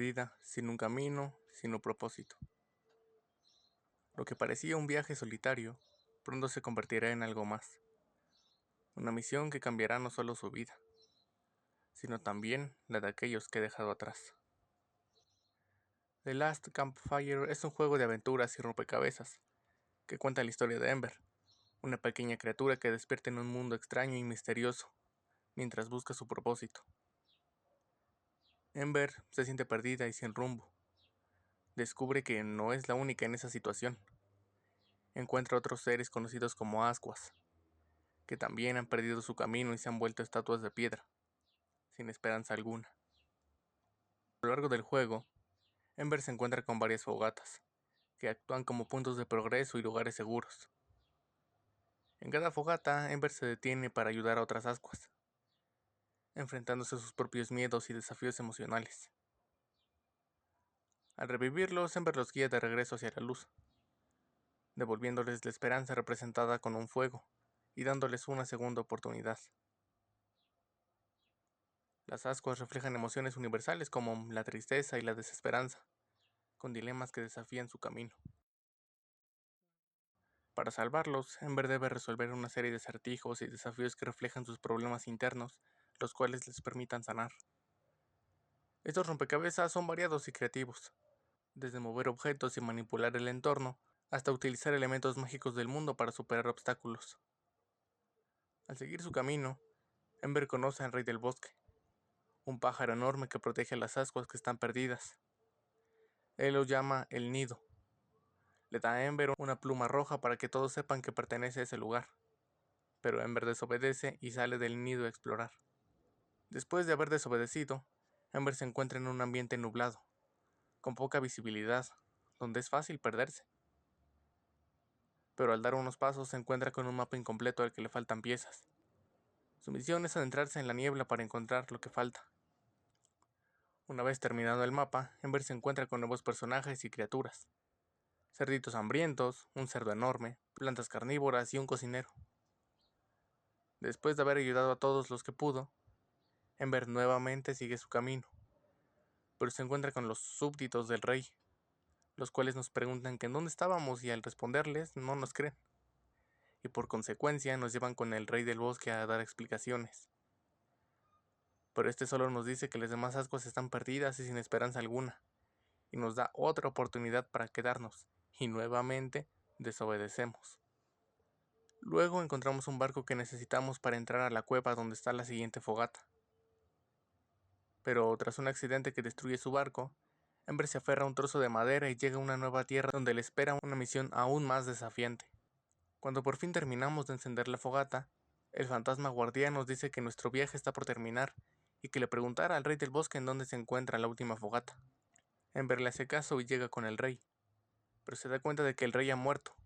Vida, sin un camino, sin un propósito. Lo que parecía un viaje solitario, pronto se convertirá en algo más. Una misión que cambiará no solo su vida, sino también la de aquellos que ha dejado atrás. The Last Campfire es un juego de aventuras y rompecabezas, que cuenta la historia de Ember, una pequeña criatura que despierta en un mundo extraño y misterioso, mientras busca su propósito. Ember se siente perdida y sin rumbo. Descubre que no es la única en esa situación. Encuentra otros seres conocidos como ascuas, que también han perdido su camino y se han vuelto estatuas de piedra, sin esperanza alguna. A lo largo del juego, Ember se encuentra con varias fogatas, que actúan como puntos de progreso y lugares seguros. En cada fogata, Ember se detiene para ayudar a otras ascuas, enfrentándose a sus propios miedos y desafíos emocionales. Al revivirlos, Ember los guía de regreso hacia la luz, devolviéndoles la esperanza representada con un fuego y dándoles una segunda oportunidad. Las ascuas reflejan emociones universales como la tristeza y la desesperanza, con dilemas que desafían su camino. Para salvarlos, Ember debe resolver una serie de acertijos y desafíos que reflejan sus problemas internos, los cuales les permitan sanar. Estos rompecabezas son variados y creativos, desde mover objetos y manipular el entorno, hasta utilizar elementos mágicos del mundo para superar obstáculos. Al seguir su camino, Ember conoce al Rey del Bosque, un pájaro enorme que protege a las ascuas que están perdidas. Él lo llama el Nido. Le da a Ember una pluma roja para que todos sepan que pertenece a ese lugar, pero Ember desobedece y sale del nido a explorar. Después de haber desobedecido, Ember se encuentra en un ambiente nublado, con poca visibilidad, donde es fácil perderse. Pero al dar unos pasos se encuentra con un mapa incompleto al que le faltan piezas. Su misión es adentrarse en la niebla para encontrar lo que falta. Una vez terminado el mapa, Ember se encuentra con nuevos personajes y criaturas. Cerditos hambrientos, un cerdo enorme, plantas carnívoras y un cocinero. Después de haber ayudado a todos los que pudo, Ember nuevamente sigue su camino, pero se encuentra con los súbditos del rey, los cuales nos preguntan que en dónde estábamos y al responderles no nos creen, y por consecuencia nos llevan con el rey del bosque a dar explicaciones. Pero este solo nos dice que las demás ascuas están perdidas y sin esperanza alguna, y nos da otra oportunidad para quedarnos, y nuevamente desobedecemos. Luego encontramos un barco que necesitamos para entrar a la cueva donde está la siguiente fogata. Pero tras un accidente que destruye su barco, Ember se aferra a un trozo de madera y llega a una nueva tierra donde le espera una misión aún más desafiante. Cuando por fin terminamos de encender la fogata, el fantasma guardián nos dice que nuestro viaje está por terminar y que le preguntara al rey del bosque en dónde se encuentra la última fogata. Ember le hace caso y llega con el rey, pero se da cuenta de que el rey ha muerto,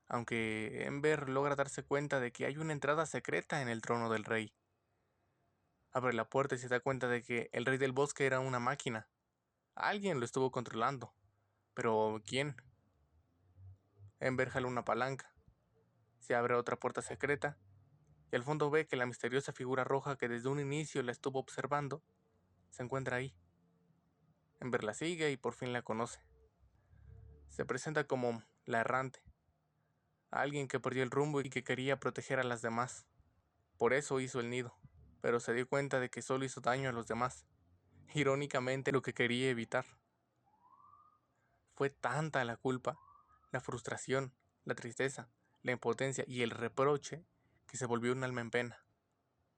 aunque Ember logra darse cuenta de que hay una entrada secreta en el trono del rey. Abre la puerta y se da cuenta de que el rey del bosque era una máquina. Alguien lo estuvo controlando. ¿Pero quién? Ember jala una palanca. Se abre otra puerta secreta y al fondo ve que la misteriosa figura roja que desde un inicio la estuvo observando se encuentra ahí. Ember la sigue y por fin la conoce. Se presenta como la errante, alguien que perdió el rumbo y que quería proteger a las demás. Por eso hizo el nido, pero se dio cuenta de que solo hizo daño a los demás. Irónicamente, lo que quería evitar. Fue tanta la culpa, la frustración, la tristeza, la impotencia y el reproche que se volvió un alma en pena.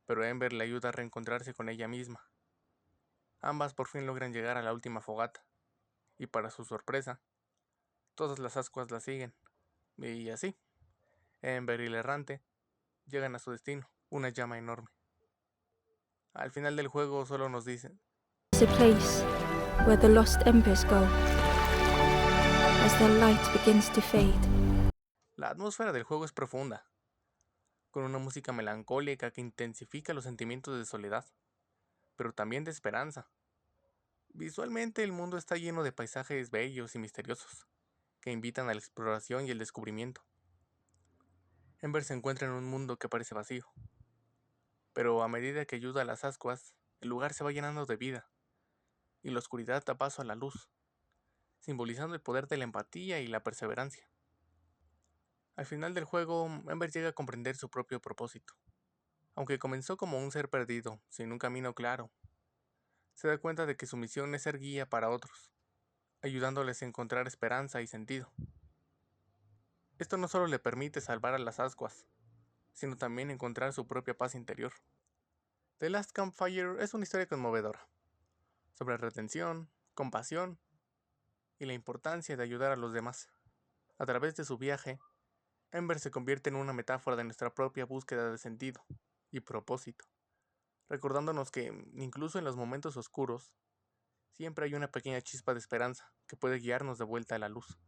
Pero Ember le ayuda a reencontrarse con ella misma. Ambas por fin logran llegar a la última fogata, y para su sorpresa, todas las ascuas la siguen. Y así, Ember y el errante llegan a su destino, una llama enorme. Al final del juego solo nos dicen: It's a place where the lost embers go as their light begins to fade. la atmósfera del juego es profunda, con una música melancólica que intensifica los sentimientos de soledad, pero también de esperanza. Visualmente el mundo está lleno de paisajes bellos y misteriosos, que invitan a la exploración y el descubrimiento. Ember se encuentra en un mundo que parece vacío, pero a medida que ayuda a las ascuas, el lugar se va llenando de vida, y la oscuridad da paso a la luz, simbolizando el poder de la empatía y la perseverancia. Al final del juego, Ember llega a comprender su propio propósito. Aunque comenzó como un ser perdido, sin un camino claro, se da cuenta de que su misión es ser guía para otros, ayudándoles a encontrar esperanza y sentido. Esto no solo le permite salvar a las ascuas, sino también encontrar su propia paz interior. The Last Campfire es una historia conmovedora, sobre retención, compasión y la importancia de ayudar a los demás. A través de su viaje, Ember se convierte en una metáfora de nuestra propia búsqueda de sentido y propósito, recordándonos que, incluso en los momentos oscuros, siempre hay una pequeña chispa de esperanza que puede guiarnos de vuelta a la luz.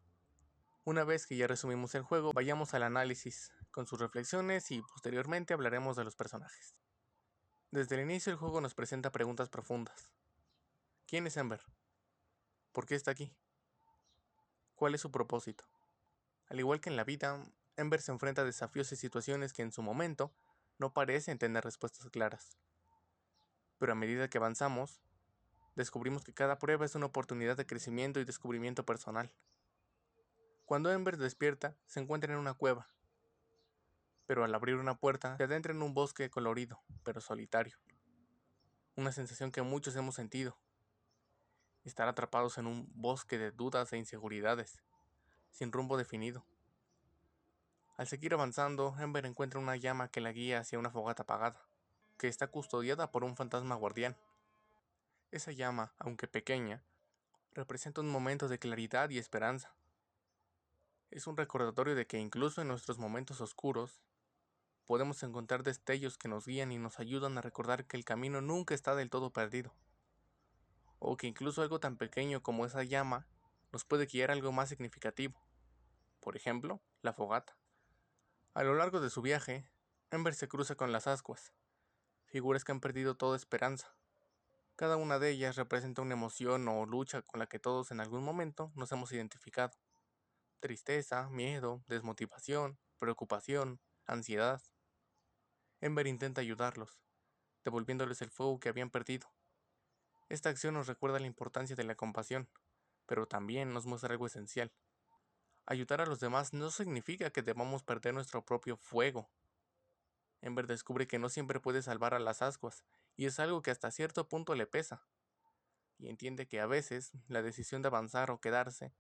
Una vez que ya resumimos el juego, vayamos al análisis, con sus reflexiones y posteriormente hablaremos de los personajes. Desde el inicio el juego nos presenta preguntas profundas. ¿Quién es Ember? ¿Por qué está aquí? ¿Cuál es su propósito? Al igual que en la vida, Ember se enfrenta a desafíos y situaciones que en su momento no parecen tener respuestas claras. Pero a medida que avanzamos, descubrimos que cada prueba es una oportunidad de crecimiento y descubrimiento personal. Cuando Ember despierta, se encuentra en una cueva, pero al abrir una puerta, se adentra en un bosque colorido, pero solitario. Una sensación que muchos hemos sentido: estar atrapados en un bosque de dudas e inseguridades, sin rumbo definido. Al seguir avanzando, Ember encuentra una llama que la guía hacia una fogata apagada, que está custodiada por un fantasma guardián. Esa llama, aunque pequeña, representa un momento de claridad y esperanza. Es un recordatorio de que incluso en nuestros momentos oscuros, podemos encontrar destellos que nos guían y nos ayudan a recordar que el camino nunca está del todo perdido, o que incluso algo tan pequeño como esa llama nos puede guiar a algo más significativo, por ejemplo, la fogata. A lo largo de su viaje, Ember se cruza con las ascuas, figuras que han perdido toda esperanza. Cada una de ellas representa una emoción o lucha con la que todos en algún momento nos hemos identificado: tristeza, miedo, desmotivación, preocupación, ansiedad. Ember intenta ayudarlos, devolviéndoles el fuego que habían perdido. Esta acción nos recuerda la importancia de la compasión, pero también nos muestra algo esencial: ayudar a los demás no significa que debamos perder nuestro propio fuego. Ember descubre que no siempre puede salvar a las ascuas, y es algo que hasta cierto punto le pesa, y entiende que a veces la decisión de avanzar o quedarse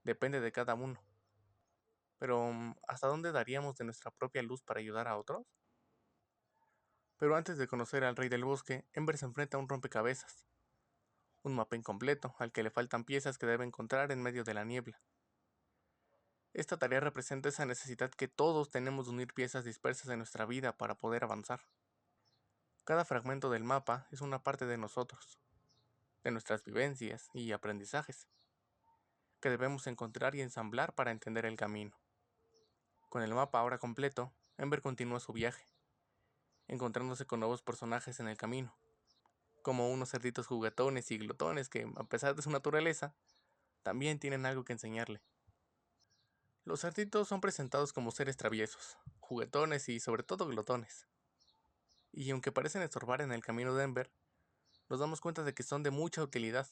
depende de cada uno. Pero, ¿hasta dónde daríamos de nuestra propia luz para ayudar a otros? Pero antes de conocer al Rey del Bosque, Ember se enfrenta a un rompecabezas, un mapa incompleto al que le faltan piezas que debe encontrar en medio de la niebla. Esta tarea representa esa necesidad que todos tenemos de unir piezas dispersas en nuestra vida para poder avanzar. Cada fragmento del mapa es una parte de nosotros, de nuestras vivencias y aprendizajes, que debemos encontrar y ensamblar para entender el camino. Con el mapa ahora completo, Ember continúa su viaje, encontrándose con nuevos personajes en el camino, como unos cerditos juguetones y glotones que, a pesar de su naturaleza, también tienen algo que enseñarle. Los cerditos son presentados como seres traviesos, juguetones y sobre todo glotones. Y aunque parecen estorbar en el camino de Ember, nos damos cuenta de que son de mucha utilidad.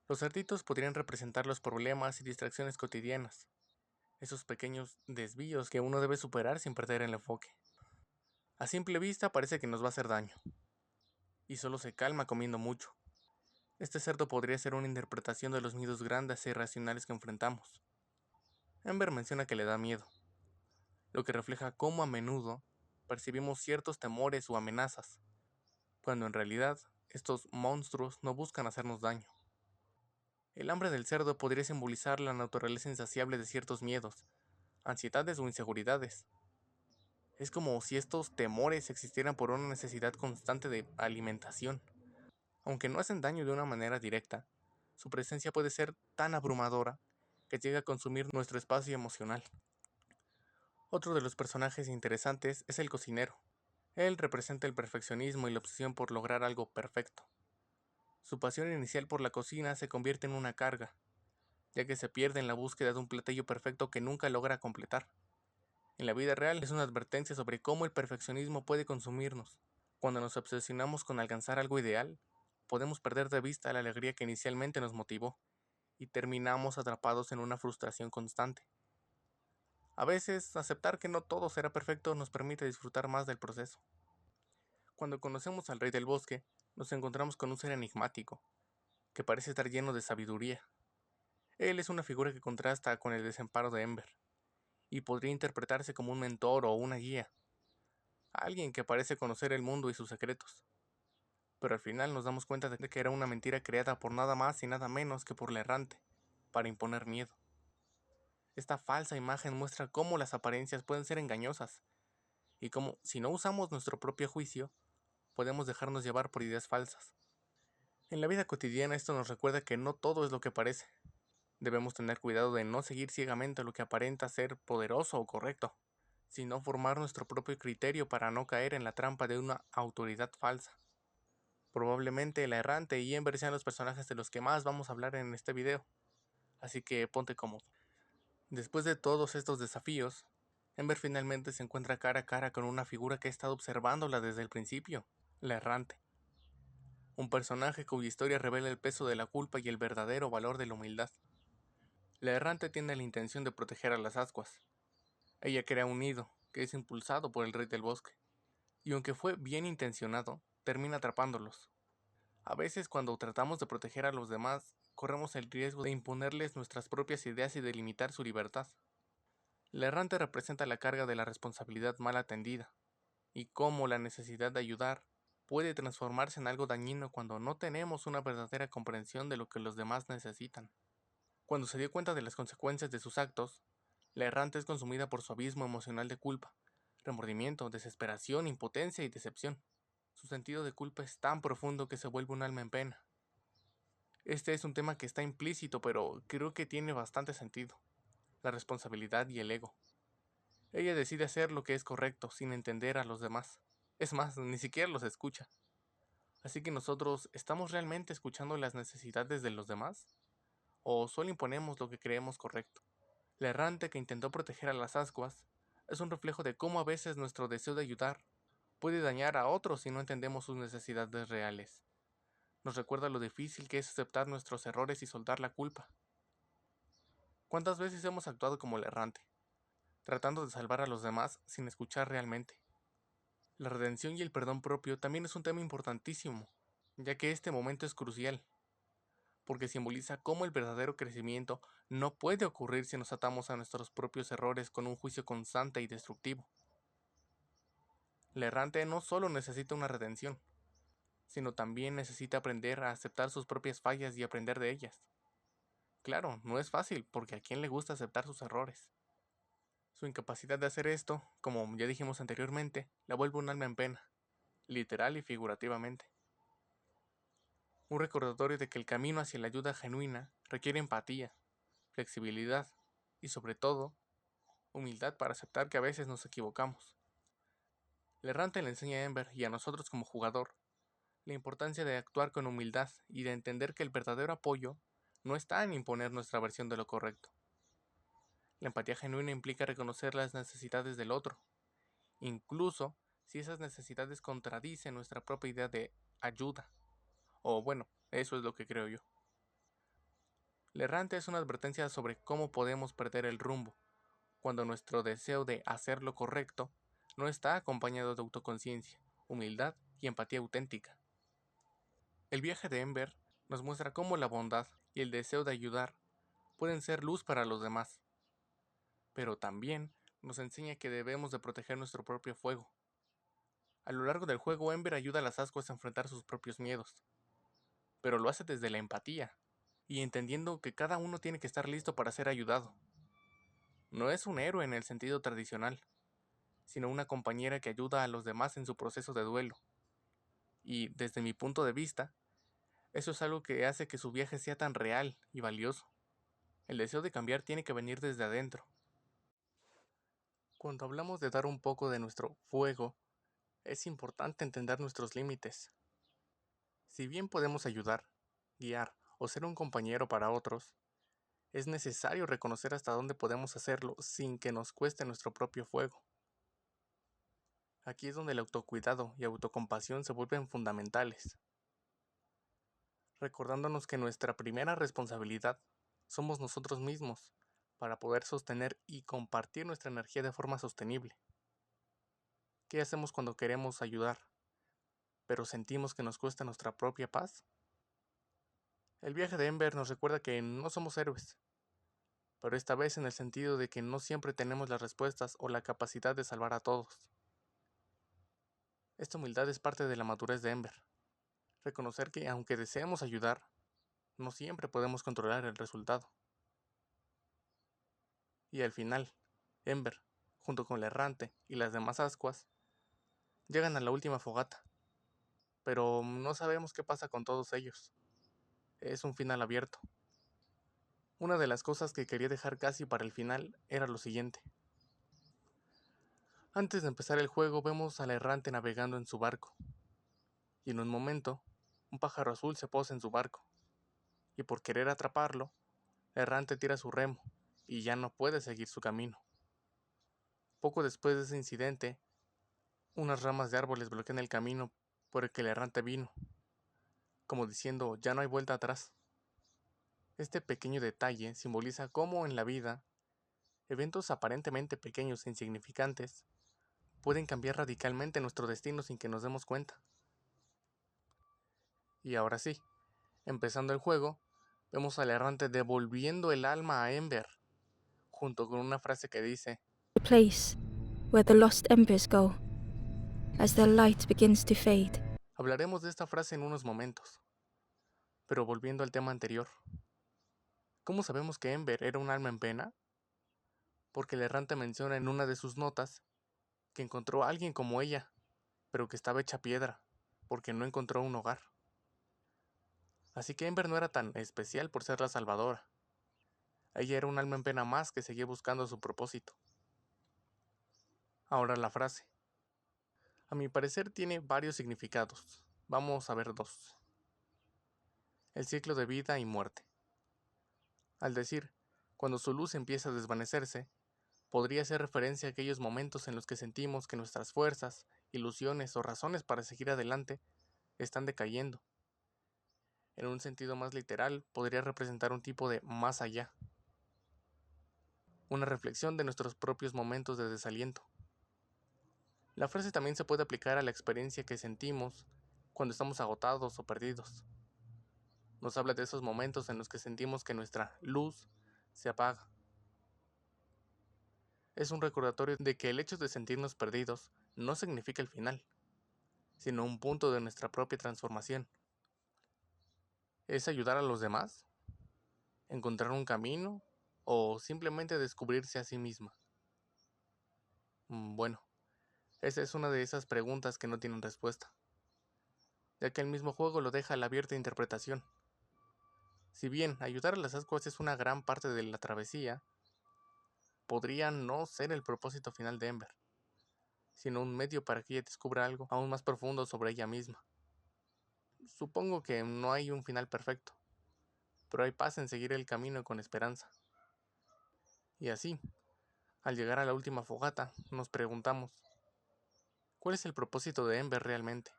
Los cerditos podrían representar los problemas y distracciones cotidianas, esos pequeños desvíos que uno debe superar sin perder el enfoque. A simple vista parece que nos va a hacer daño, y solo se calma comiendo mucho. Este cerdo podría ser una interpretación de los miedos grandes e irracionales que enfrentamos. Ember menciona que le da miedo, lo que refleja cómo a menudo percibimos ciertos temores o amenazas, cuando en realidad estos monstruos no buscan hacernos daño. El hambre del cerdo podría simbolizar la naturaleza insaciable de ciertos miedos, ansiedades o inseguridades. Es como si estos temores existieran por una necesidad constante de alimentación. Aunque no hacen daño de una manera directa, su presencia puede ser tan abrumadora que llega a consumir nuestro espacio emocional. Otro de los personajes interesantes es el cocinero. Él representa el perfeccionismo y la obsesión por lograr algo perfecto. Su pasión inicial por la cocina se convierte en una carga, ya que se pierde en la búsqueda de un platillo perfecto que nunca logra completar. En la vida real es una advertencia sobre cómo el perfeccionismo puede consumirnos. Cuando nos obsesionamos con alcanzar algo ideal, podemos perder de vista la alegría que inicialmente nos motivó y terminamos atrapados en una frustración constante. A veces, aceptar que no todo será perfecto nos permite disfrutar más del proceso. Cuando conocemos al Rey del Bosque, nos encontramos con un ser enigmático, que parece estar lleno de sabiduría. Él es una figura que contrasta con el desamparo de Ember, y podría interpretarse como un mentor o una guía, alguien que parece conocer el mundo y sus secretos. Pero al final nos damos cuenta de que era una mentira creada por nada más y nada menos que por la errante, para imponer miedo. Esta falsa imagen muestra cómo las apariencias pueden ser engañosas, y cómo, si no usamos nuestro propio juicio, podemos dejarnos llevar por ideas falsas. En la vida cotidiana esto nos recuerda que no todo es lo que parece. Debemos tener cuidado de no seguir ciegamente lo que aparenta ser poderoso o correcto, sino formar nuestro propio criterio para no caer en la trampa de una autoridad falsa. Probablemente la errante y Ember sean los personajes de los que más vamos a hablar en este video, así que ponte cómodo. Después de todos estos desafíos, Ember finalmente se encuentra cara a cara con una figura que ha estado observándola desde el principio, la errante. Un personaje cuya historia revela el peso de la culpa y el verdadero valor de la humildad. La errante tiene la intención de proteger a las ascuas. Ella crea un nido, que es impulsado por el Rey del Bosque, y aunque fue bien intencionado, termina atrapándolos. A veces cuando tratamos de proteger a los demás, corremos el riesgo de imponerles nuestras propias ideas y de limitar su libertad. La errante representa la carga de la responsabilidad mal atendida, y cómo la necesidad de ayudar puede transformarse en algo dañino cuando no tenemos una verdadera comprensión de lo que los demás necesitan. Cuando se dio cuenta de las consecuencias de sus actos, la errante es consumida por su abismo emocional de culpa, remordimiento, desesperación, impotencia y decepción. Su sentido de culpa es tan profundo que se vuelve un alma en pena. Este es un tema que está implícito, pero creo que tiene bastante sentido: la responsabilidad y el ego. Ella decide hacer lo que es correcto sin entender a los demás. Es más, ni siquiera los escucha. Así que nosotros, ¿estamos realmente escuchando las necesidades de los demás? ¿O solo imponemos lo que creemos correcto? La errante que intentó proteger a las ascuas es un reflejo de cómo a veces nuestro deseo de ayudar puede dañar a otros si no entendemos sus necesidades reales. Nos recuerda lo difícil que es aceptar nuestros errores y soltar la culpa. ¿Cuántas veces hemos actuado como la errante, tratando de salvar a los demás sin escuchar realmente? La redención y el perdón propio también es un tema importantísimo, ya que este momento es crucial, porque simboliza cómo el verdadero crecimiento no puede ocurrir si nos atamos a nuestros propios errores con un juicio constante y destructivo. La errante no solo necesita una redención, sino también necesita aprender a aceptar sus propias fallas y aprender de ellas. Claro, no es fácil, porque a quién le gusta aceptar sus errores. Su incapacidad de hacer esto, como ya dijimos anteriormente, la vuelve un alma en pena, literal y figurativamente. Un recordatorio de que el camino hacia la ayuda genuina requiere empatía, flexibilidad y, sobre todo, humildad para aceptar que a veces nos equivocamos. La errante le enseña a Ember y a nosotros como jugador la importancia de actuar con humildad y de entender que el verdadero apoyo no está en imponer nuestra versión de lo correcto. La empatía genuina implica reconocer las necesidades del otro, incluso si esas necesidades contradicen nuestra propia idea de ayuda. O bueno, eso es lo que creo yo. La errante es una advertencia sobre cómo podemos perder el rumbo cuando nuestro deseo de hacer lo correcto no está acompañado de autoconciencia, humildad y empatía auténtica. El viaje de Ember nos muestra cómo la bondad y el deseo de ayudar pueden ser luz para los demás, pero también nos enseña que debemos de proteger nuestro propio fuego. A lo largo del juego, Ember ayuda a las ascuas a enfrentar sus propios miedos, pero lo hace desde la empatía y entendiendo que cada uno tiene que estar listo para ser ayudado. No es un héroe en el sentido tradicional, sino una compañera que ayuda a los demás en su proceso de duelo. Y, desde mi punto de vista, eso es algo que hace que su viaje sea tan real y valioso. El deseo de cambiar tiene que venir desde adentro. Cuando hablamos de dar un poco de nuestro fuego, es importante entender nuestros límites. Si bien podemos ayudar, guiar o ser un compañero para otros, es necesario reconocer hasta dónde podemos hacerlo sin que nos cueste nuestro propio fuego. Aquí es donde el autocuidado y autocompasión se vuelven fundamentales. recordándonos que nuestra primera responsabilidad somos nosotros mismos para poder sostener y compartir nuestra energía de forma sostenible. ¿Qué hacemos cuando queremos ayudar, pero sentimos que nos cuesta nuestra propia paz? El viaje de Ember nos recuerda que no somos héroes, pero esta vez en el sentido de que no siempre tenemos las respuestas o la capacidad de salvar a todos. Esta humildad es parte de la madurez de Ember. Reconocer que aunque deseemos ayudar, no siempre podemos controlar el resultado. Y al final, Ember, junto con la errante y las demás ascuas, llegan a la última fogata. Pero no sabemos qué pasa con todos ellos. Es un final abierto. Una de las cosas que quería dejar casi para el final era lo siguiente. Antes de empezar el juego vemos a la errante navegando en su barco. Y en un momento, un pájaro azul se posa en su barco. Y por querer atraparlo, la errante tira su remo y ya no puede seguir su camino. Poco después de ese incidente, unas ramas de árboles bloquean el camino por el que la errante vino, como diciendo ya no hay vuelta atrás. Este pequeño detalle simboliza cómo en la vida, eventos aparentemente pequeños e insignificantes pueden cambiar radicalmente nuestro destino sin que nos demos cuenta. Y ahora sí, empezando el juego, vemos al errante devolviendo el alma a Ember, junto con una frase que dice: The place where the lost embers go as their light begins to fade. Hablaremos de esta frase en unos momentos, pero volviendo al tema anterior. ¿Cómo sabemos que Ember era un alma en pena? Porque el errante menciona en una de sus notas que encontró a alguien como ella, pero que estaba hecha piedra, porque no encontró un hogar. Así que Ember no era tan especial por ser la salvadora. Ella era un alma en pena más que seguía buscando su propósito. Ahora la frase. A mi parecer tiene varios significados. Vamos a ver dos. El ciclo de vida y muerte. Al decir, cuando su luz empieza a desvanecerse, podría hacer referencia a aquellos momentos en los que sentimos que nuestras fuerzas, ilusiones o razones para seguir adelante están decayendo. En un sentido más literal, podría representar un tipo de más allá. Una reflexión de nuestros propios momentos de desaliento. La frase también se puede aplicar a la experiencia que sentimos cuando estamos agotados o perdidos. Nos habla de esos momentos en los que sentimos que nuestra luz se apaga. Es un recordatorio de que el hecho de sentirnos perdidos no significa el final, sino un punto de nuestra propia transformación. ¿Es ayudar a los demás? ¿Encontrar un camino? ¿O simplemente descubrirse a sí misma? Bueno, esa es una de esas preguntas que no tienen respuesta, ya que el mismo juego lo deja a la abierta interpretación. Si bien ayudar a las ascuas es una gran parte de la travesía, podría no ser el propósito final de Ember, sino un medio para que ella descubra algo aún más profundo sobre ella misma. Supongo que no hay un final perfecto, pero hay paz en seguir el camino con esperanza. Y así, al llegar a la última fogata, nos preguntamos, ¿cuál es el propósito de Ember realmente?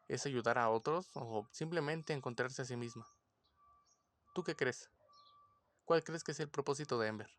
¿Es ayudar a otros o simplemente encontrarse a sí misma? ¿Tú qué crees? ¿Cuál crees que es el propósito de Ember?